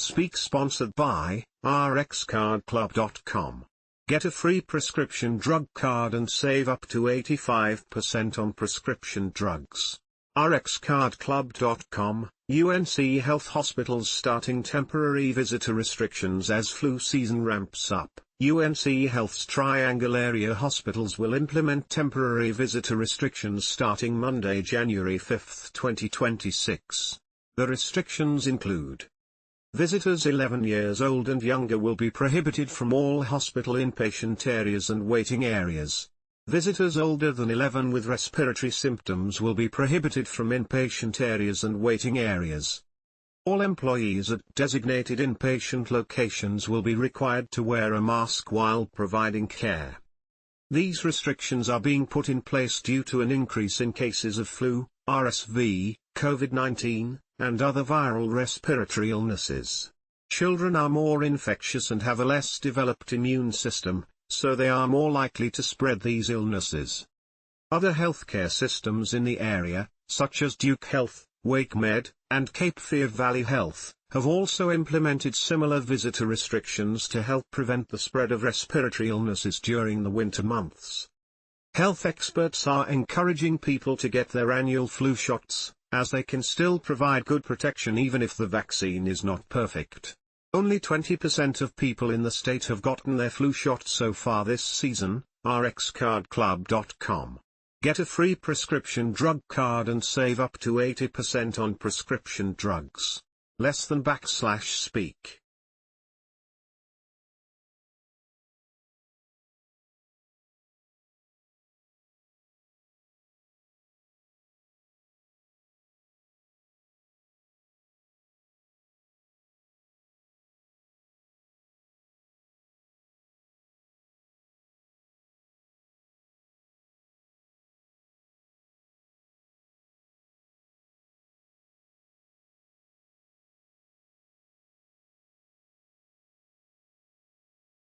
Speak sponsored by rxcardclub.com. Get a free prescription drug card and save up to 85% on prescription drugs. rxcardclub.com. UNC Health Hospitals starting temporary visitor restrictions as flu season ramps up. UNC Health's triangle area hospitals will implement temporary visitor restrictions starting Monday, January 5, 2026. The restrictions include: visitors 11 years old and younger will be prohibited from all hospital inpatient areas and waiting areas. Visitors older than 11 with respiratory symptoms will be prohibited from inpatient areas and waiting areas. All employees at designated inpatient locations will be required to wear a mask while providing care. These restrictions are being put in place due to an increase in cases of flu, RSV, COVID-19, and other viral respiratory illnesses. Children are more infectious and have a less developed immune system, so they are more likely to spread these illnesses. Other healthcare systems in the area, such as Duke Health, WakeMed, and Cape Fear Valley Health, have also implemented similar visitor restrictions to help prevent the spread of respiratory illnesses during the winter months. Health experts are encouraging people to get their annual flu shots, as they can still provide good protection even if the vaccine is not perfect. Only 20% of people in the state have gotten their flu shot so far this season. rxcardclub.com. Get a free prescription drug card and save up to 80% on prescription drugs. Less than /speak.